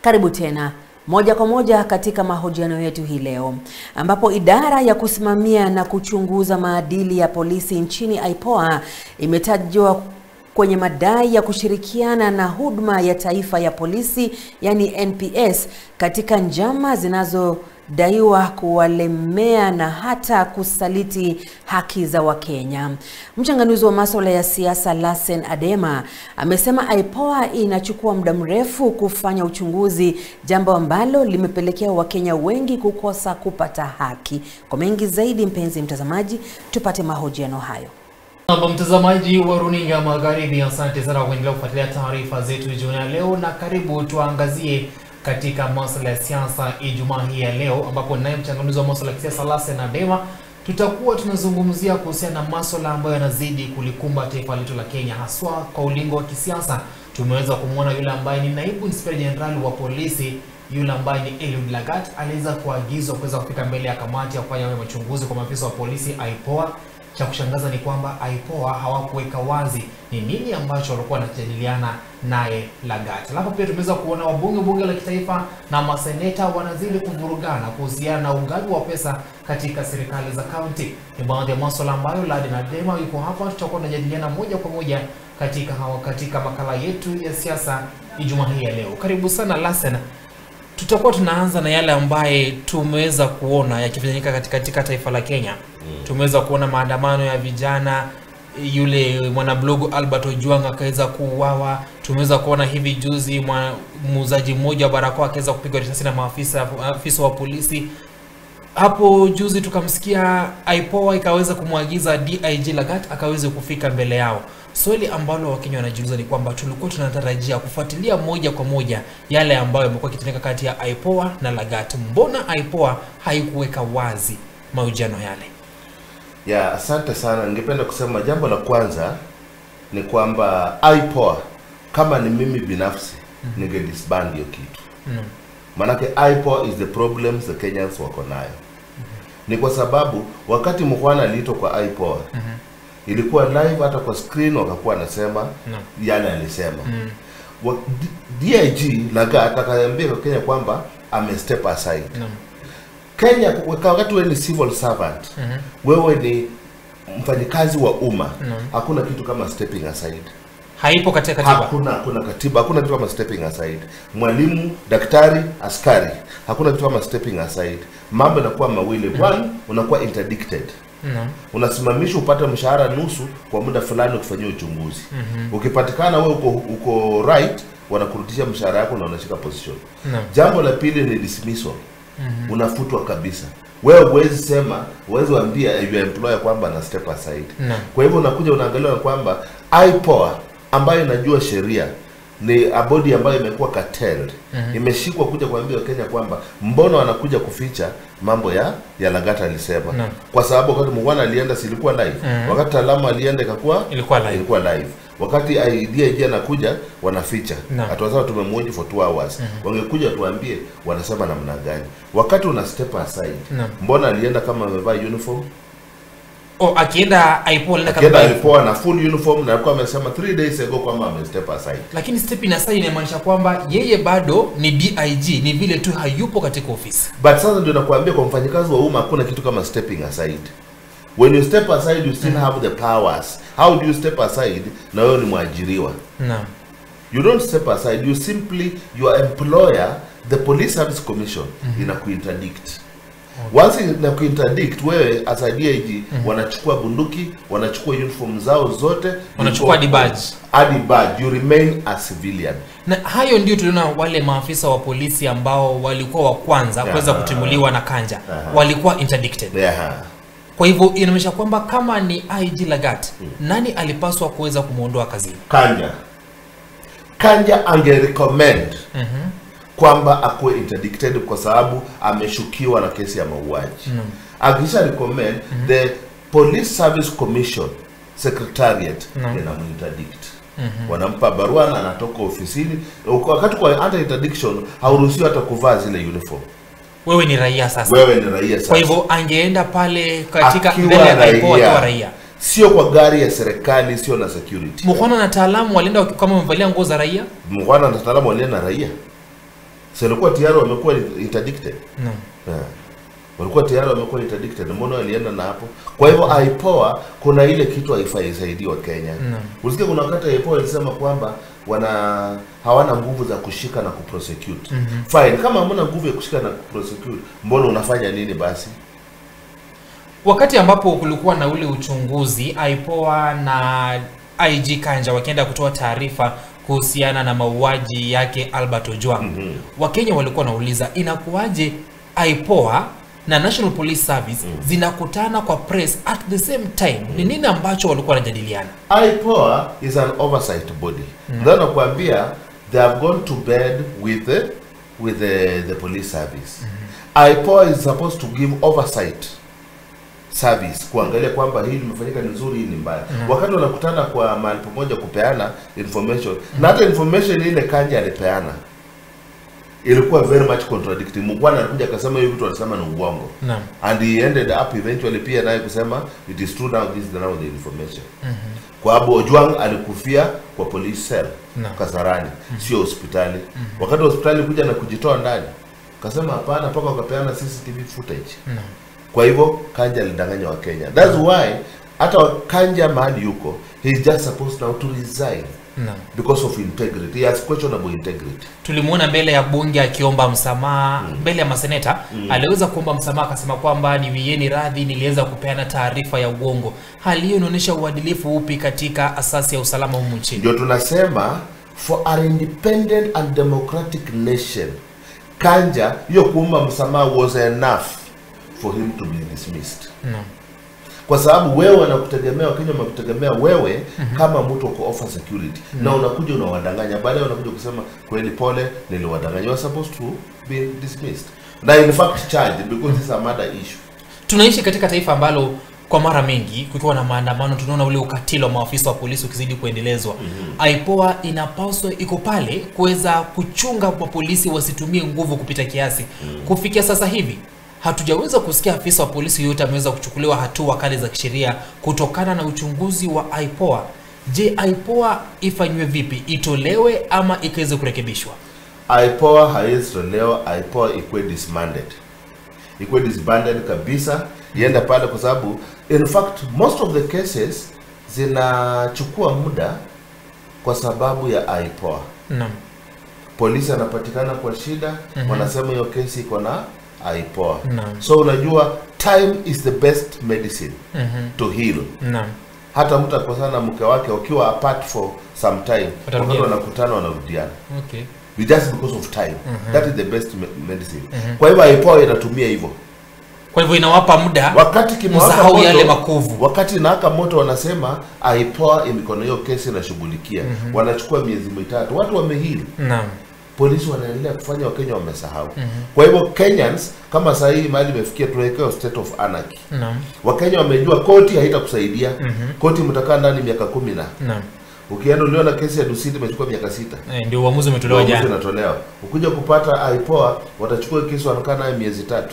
Karibu tena moja kwa moja katika mahojiano yetu hii leo, ambapo idara ya kusimamia na kuchunguza maadili ya polisi nchini IPOA imetajwa kwenye madai ya kushirikiana na huduma ya taifa ya polisi yani NPS katika njama zinazodaiwa kuwalemea na hata kusaliti haki za Wakenya. Mchanganuzi wa masuala ya siasa Lassen Adema amesema IPOA inachukua muda mrefu kufanya uchunguzi, jambo ambalo limepelekea Wakenya wengi kukosa kupata haki. Kwa mengi zaidi, mpenzi mtazamaji, tupate mahojiano hayo. Mtazamaji wa Runinga Magharibi, asante sana kwa kuendelea kufuatilia taarifa zetu jioni ya leo, na karibu tuangazie katika masuala ya siasa Ijumaa hii ya leo, ambapo naye mchanganuzi wa masuala ya siasa Lassen Adema tutakuwa tunazungumzia kuhusiana na masuala ambayo yanazidi kulikumba taifa letu la Kenya, haswa kwa ulingo wa kisiasa. Tumeweza kumwona yule ambaye ni naibu inspector general wa polisi, yule ambaye ni Eliud Lagat, aliweza kuagizwa kuweza kufika mbele ya kamati ya kufanya machunguzi kwa maafisa wa polisi IPOA. Cha kushangaza ni kwamba IPOA hawakuweka wazi ni nini ambacho walikuwa wanajadiliana naye Lagat. Alafu pia tumeweza kuona bunge la kitaifa na maseneta wanazidi kuvurugana kuhusiana na ugavi wa pesa katika serikali za kaunti. Ni baadhi ya masuala ambayo Lassen Adema yuko hapa, tutakuwa tunajadiliana moja kwa moja katika makala yetu ya siasa Ijumaa hii ya leo. Karibu sana Lassen. Tutakuwa tunaanza na yale ambaye tumeweza kuona yakifanyika katika taifa la Kenya. Tumeweza kuona maandamano ya vijana, yule mwanablogu Albert Ojwang akaweza kuuawa. Tumeweza kuona hivi juzi muuzaji mmoja wa barakoa akaweza kupigwa risasi na afisa wa polisi. Hapo juzi tukamsikia IPOA ikaweza kumwagiza DIG Lagat akaweze kufika mbele yao. Swali ambalo Wakenya wanajiuliza ni kwamba tulikuwa tunatarajia kufuatilia moja kwa moja yale ambayo yamekuwa kitendeka kati ya IPOA na Lagat. Mbona IPOA haikuweka wazi mahojiano yale? Ya, asante sana. Ningependa kusema jambo la kwanza ni kwamba IPOA, kama ni mimi binafsi, ningedisband hiyo kitu. Manake IPOA is the problems the Kenyans wako nayo. Ni kwa sababu wakati Mukhwana aliitwa kwa IPOA, ilikuwa live, hata kwa screen wakakuwa anasema yale alisema. DIG Lagat akaambia kwa Kenya kwamba step aside. Kenya, wakati wewe ni civil servant, wewe ni mfanyikazi wa umma, hakuna kitu kama stepping aside. Haipo katika katiba. Hakuna katiba, hakuna kitu kama stepping aside. Mwalimu, daktari, askari, hakuna kitu kama stepping aside. Mambo yanakuwa mawili. One, unakuwa interdicted. Unasimamishwa upate mshahara nusu kwa muda fulani ukifanyia uchunguzi. Ukipatikana wewe uko right, wanakurudisha mshahara wako na unashika position. Jambo la pili ni dismissal. Unafutwa kabisa. Wewe huwezi sema, huwezi waambia your employer kwamba na step aside. Kwa hivyo unakuja unaangalia kwamba IPOA ambayo inajua sheria ni a body ambayo imekuwa cartel, imeshikwa kuja kuambia Kenya kwamba mbona wanakuja kuficha mambo ya Lagat alisema. Kwa sababu wakati Mukhwana alienda silikuwa live, wakati Talama alienda ilikuwa live. Wakati DIG anakuja wanaficha. Hatuweza tumemwonji for 2 hours. Wangekuja tuambie wanasema namna gani. Wakati una step aside, mbona alienda kama amevaa uniform? Akienda IPOA na full uniform, na alikuwa amesema 3 days ago kwamba step aside. Lakini stepping aside inamaanisha kwamba yeye bado ni DIG, ni vile tu hayupo katika ofisi. But sasa ndio nakwambia kwa mfanyikazi wa umma hakuna kitu kama stepping aside. When you step aside, you still have the powers. How do you step aside na wewe ni mwajiriwa? You don't step aside, you simply, your employer, the Police Service Commission, inakuinterdict. Once inakuinterdict, wewe as a DIG, wanachukua bunduki, wanachukua uniform zao zote, wanachukua badge, you remain a civilian. Na hayo ndio tuliona wale maafisa wa polisi ambao walikuwa wa kwanza kuweza kutimuliwa na Kanja, walikuwa interdicted. Kwa hivyo inaonyesha kwamba kama ni IG Lagat, nani alipaswa kuweza kumuondoa kazini? Kanja angerecommend kwamba akuwe interdicted kwa sababu ameshukiwa na kesi ya mauaji. Akisha recommend, the Police Service Commission Secretariat inaminterdict. Wanampa barua na anatoka ofisini. Wakati kwa anti-interdiction hauruhusiwi hata kuvaa zile uniform. Wewe ni raia sasa. Kwa hivyo angeenda pale katika mbele ya IPOA raia. Sio kwa gari ya serikali, sio na security. Mukhwana na Taalamu walienda kama wamevalia nguo za raia? Mukhwana na Taalamu walienda na raia. So walikuwa tayari wamekuwa interdicted. Naam. Walikuwa tayari wamekuwa interdicted. Mbona walienda na hapo? Kwa hivyo IPOA kuna ile kitu haifai isaidiwe Kenya. Ulisikia kuna wakati IPOA ilisema kwamba hawana nguvu za kushika na kuprosecute. Fine, kama hamna nguvu ya kushika na kuprosecute, mbona unafanya nini basi? Wakati ambapo kulikuwa na ule uchunguzi, IPOA na IG Kanja wakienda kutoa taarifa kuhusiana na mauaji yake Albert Ojwang. Wakenya walikuwa wanauliza inakuaje IPOA na National Police Service zinakutana kwa press at the same time? Ni nini ambacho walikuwa wanajadiliana? IPOA is an oversight body. Ndio nakwambia they have gone to bed with the police service. IPOA is supposed to give oversight service, kuangalia kwamba hili limefanyika nzuri, hii ni mbaya. Wakati wanakutana kwa mahali pamoja kupeana information, na hata information ile Kanja alipeana ilikuwa very much contradicting. Mkwana alikuja akasema hiyo vitu alisema ni uongo. And he ended up eventually pia naye kusema it is true, now this is now the information. Kwa sababu Ojwang alikufia kwa police cell Kasarani, sio hospitali. Wakati hospitali kuja na kujitoa ndani, kasema hapana, mpaka wakapeana CCTV footage. Kwa hivyo Kanja alidanganya wa Kenya. That's why hata Kanja mahali yuko, he is just supposed now to resign. Because of integrity. He has questionable integrity. Tulimuona mbele ya bunge akiomba msamaha, mbele ya maseneta, aliweza kuomba msamaha akasema kwamba niwieni radhi, niliweza kupeana taarifa ya uongo. Hali hiyo inaonyesha uadilifu upi katika asasi ya usalama humu nchini? Ndio tunasema for an independent and democratic nation, Kanja hiyo kuomba msamaha was enough for him to be dismissed. Kwa sababu wewe wanakutegemea, Wakenya wanakutegemea wewe kama mtu uko offer security. Na unakuja unawadanganya, baadaye unakuja kusema kweli pole niliwadanganya. You are supposed to be dismissed. Na in fact charged because this is a murder issue. Tunaishi katika taifa ambalo kwa mara mingi kukiwa na maandamano tunaona ule ukatili wa maafisa wa polisi ukizidi kuendelezwa. IPOA inapaswa iko pale kuweza kuchunga kwa polisi wasitumie nguvu kupita kiasi. Kufikia sasa hivi hatujaweza kusikia afisa wa polisi yote ameweza kuchukuliwa hatua kali za kisheria kutokana na uchunguzi wa IPOA. Je, IPOA ifanywe vipi? Itolewe ama ikaweze kurekebishwa? IPOA haitolewa, IPOA ikuwe disbanded. Ikuwe disbanded kabisa, iende pale kwa sababu in fact most of the cases zinachukua muda kwa sababu ya IPOA. Polisi anapatikana kwa shida, wanasema hiyo kesi iko na IPOA. So unajua time is the best medicine to heal. Hata mtu akosana na mke wake wakiwa apart for some time, wakati wanakutana wanarudiana. Just because of time. That is the best medicine. Kwa hivyo IPOA inatumia hivyo. Kwa hivyo inawapa muda wakati kimewaka moto, yale makovu. Wakati inawaka moto wanasema IPOA imekona hiyo kesi na shughulikia. Wanachukua miezi mitatu. Watu wamehili. Polisi wanaendelea kufanya, Wakenya wamesahau. Kwa hivyo Kenyans kama saa hii mahali imefikia tuwekeo state of anarchy. Wakenya wamejua koti haitakusaidia. Koti mtakaa ndani miaka 10 na. Ukienda uliona kesi ya Dusiti imechukua miaka 6. Ndio uamuzi umetolewa jana. Unatolewa. Ukija kupata IPOA watachukua kesi wanakaa nayo miezi 3.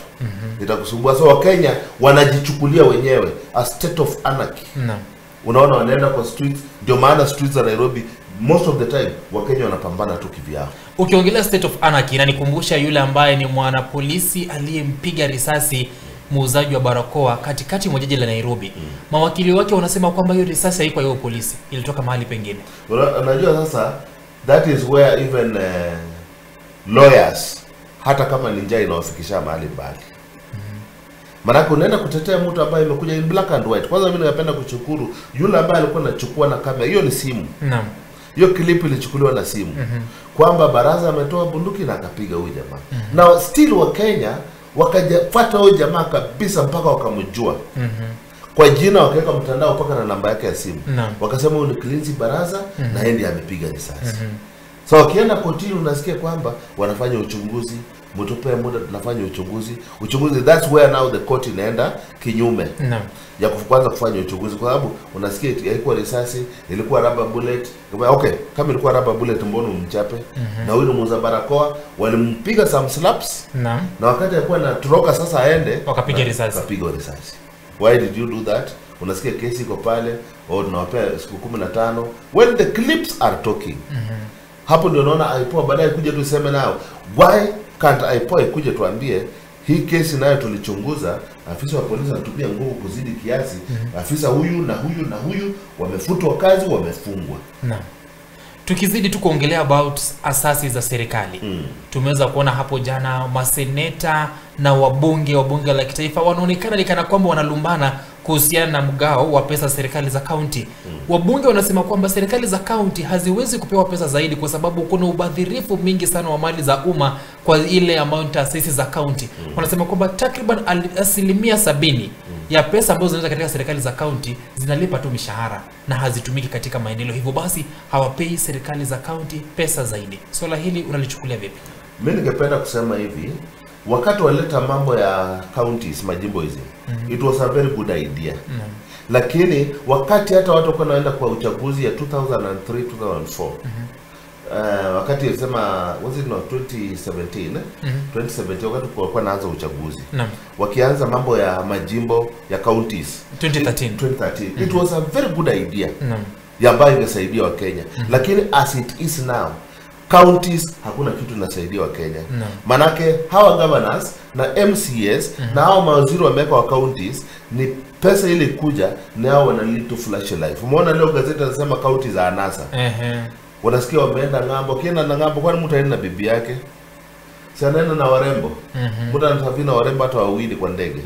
Itakusumbua. So Wakenya wanajichukulia wenyewe a state of anarchy. Unaona wanaenda kwa streets, ndio maana streets za Nairobi most of the time Wakenya wanapambana tu kivyao. Ukiongelea state of anarchy inanikumbusha yule ambaye ni mwana polisi aliyempiga risasi muuzaji wa barakoa katikati mwa jiji la Nairobi. Mawakili wake wanasema kwamba hiyo risasi haikuwa hiyo polisi, ilitoka mahali pengine. Unajua sasa that is where even lawyers hata kama ni njaa inawafikisha mahali mbali. Maana unaenda kutetea mtu ambaye imekuja in black and white. Kwanza mimi napenda kushukuru yule ambaye alikuwa anachukua na kamera. Hiyo ni simu. Hiyo clip ilichukuliwa na simu. Kwamba Baraza ametoa bunduki na akapiga huyu jamaa. Na still wa Kenya wakafuata huyu jamaa kabisa mpaka wakamjua. Kwa jina wakaweka mtandao mpaka na namba yake ya simu. Wakasema huyu ni Clincy Baraza na yeye ndiye amepiga risasi. So wakienda kotini unasikia kwamba wanafanya uchunguzi, mtupe muda tunafanya uchunguzi. That's where now the court inaenda kinyume. Ya kwanza kufanya uchunguzi kwa sababu unasikia ilikuwa risasi, ilikuwa rubber bullet. Okay, kama ilikuwa rubber bullet mbona umchape? Na huyu muuza barakoa walimpiga some slaps. Na wakati alikuwa anatoroka sasa aende wakapiga risasi. Wakapiga risasi. Why did you do that? Unasikia kesi iko pale au tunawapea siku 15 when the clips are talking. Hapo ndio unaona IPOA baadaye kuja tuseme nao why Can't IPOA ikuje tuambie hii kesi nayo tulichunguza, afisa wa polisi anatumia nguvu kuzidi kiasi, afisa huyu na huyu na huyu wamefutwa kazi, wamefungwa. Naam. Tukizidi tu kuongelea about asasi za serikali. Tumeweza kuona hapo jana maseneta na wabunge wa bunge la kitaifa wanaonekana ni kana kwamba wanalumbana kuhusiana na mgao wa pesa serikali za kaunti. Wabunge wanasema kwamba serikali za kaunti haziwezi kupewa pesa zaidi kwa sababu kuna ubadhirifu mingi sana wa mali za umma kwa ile amount taasisi za kaunti. Wanasema kwamba takriban 70% ya pesa ambazo zinaweza katika serikali za kaunti zinalipa tu mishahara na hazitumiki katika maendeleo. Hivyo basi hawapei serikali za kaunti pesa zaidi. Swala hili unalichukulia vipi? Mimi ningependa kusema hivi, wakati waleta mambo ya counties, majimbo hizi, it was a very good idea. Lakini wakati hata watu walikuwa wanaenda kwa uchaguzi ya 2003 2004, wakati alisema was it not 2017 2017 wakati kulikuwa naanza uchaguzi, wakianza mambo ya majimbo ya counties 2013 it was a very good idea ya ambayo ingesaidia wa Kenya. Lakini as it is now, counties hakuna kitu inasaidia wa Kenya. Manake hawa governors na MCS na hao mawaziri wameweka wa counties, ni pesa ile kuja na hao wana lead to flash life. Umeona leo gazeti linasema counties za anasa. Wanasikia wameenda ngambo, kienda na ngambo, kwani mtu aenda na bibi yake? Si anaenda na warembo. Mtu anasafiri na warembo hata wawili kwa ndege.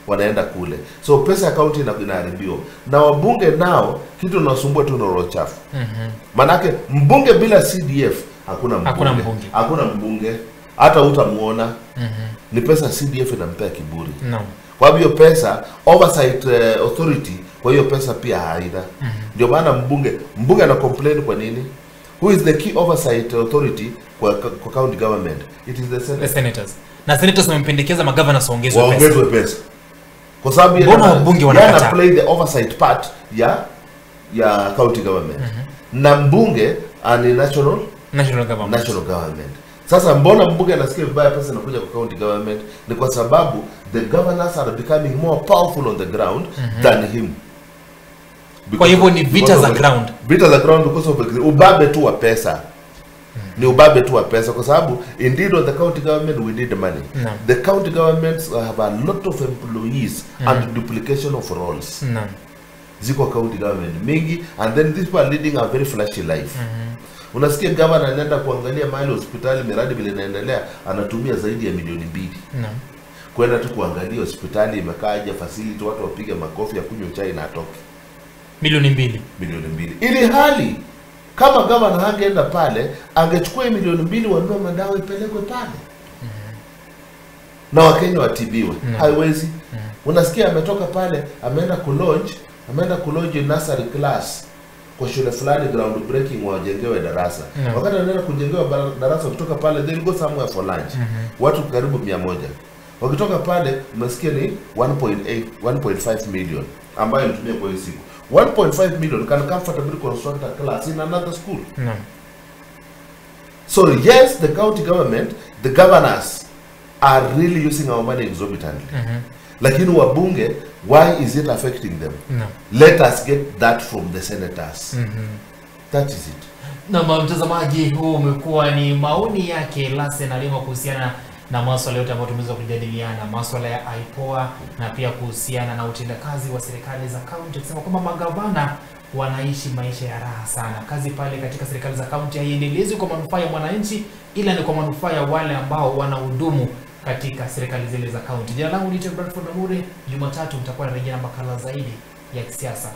Wanaenda kule. So pesa ya county inaharibiwa. Na wabunge nao kitu inasumbua tu na roho chafu. Manake mbunge bila CDF hakuna mbunge. Hakuna mbunge. Hata utamuona. Ni pesa CDF inampea kiburi. Kwa hiyo pesa oversight authority, kwa hiyo pesa pia haina. Ndio maana mbunge ana complain kwa nini? Who is the key oversight authority kwa county government? It is the senators. Na senators wamependekeza magavana waongezwe pesa. Waongezwe pesa. Kwa sababu mbona wabunge wanakataa? Play the oversight part ya county government. Na mbunge ani national government. Sasa mbona mbunge anasikia vibaya pesa inakuja kwa county government? Ni kwa sababu the governors are becoming more powerful on the ground than him. Kwa hivyo ni vita za ground. Vita za ground because of ubabe tu wa pesa. Ni ubabe tu wa pesa kwa sababu indeed on the county government we need the money. The county governments have a lot of employees and duplication of roles. Ziko county government mingi, and then these people are leading a very flashy life. Unasikia governor anaenda kuangalia mahali hospitali miradi vile inaendelea, anatumia zaidi ya milioni 2. Kwenda tu kuangalia hospitali imekaaje, facility, watu wapige makofi ya kunywa chai na atoke. Milioni 2. Ili hali kama governor hangeenda pale, angechukua milioni 2 wanunue madawa ipelekwe pale. Na Wakenya watibiwe. Haiwezi. Unasikia ametoka pale, ameenda ku-launch nursery class kwa shule fulani, ground breaking, wajengewe darasa. Wakati anaenda kujengewa darasa, kutoka pale they go somewhere for lunch. Watu karibu 100. Wakitoka pale umesikia ni 1.5 million ambayo ilitumia kwa hiyo siku. 1.5 million can comfortably construct a class in another school. So yes, the county government, the governors are really using our money exorbitantly. Lakini wabunge, why is it affecting them? Let us get that from the senators. That is it. Na mtazamaji, huu umekuwa ni maoni yake Lase Nalima kuhusiana na masuala yote ambayo tumeweza kujadiliana, masuala ya IPOA na pia kuhusiana na utendakazi wa serikali za kaunti, kusema kwamba magavana wanaishi maisha ya raha sana. Kazi pale katika serikali za kaunti haiendelezi kwa manufaa ya mwananchi, ila ni kwa manufaa ya wale ambao wanahudumu katika serikali zile za kaunti. Jina langu ni Bradford Namure. Jumatatu mtakuwa narejea na makala zaidi ya kisiasa.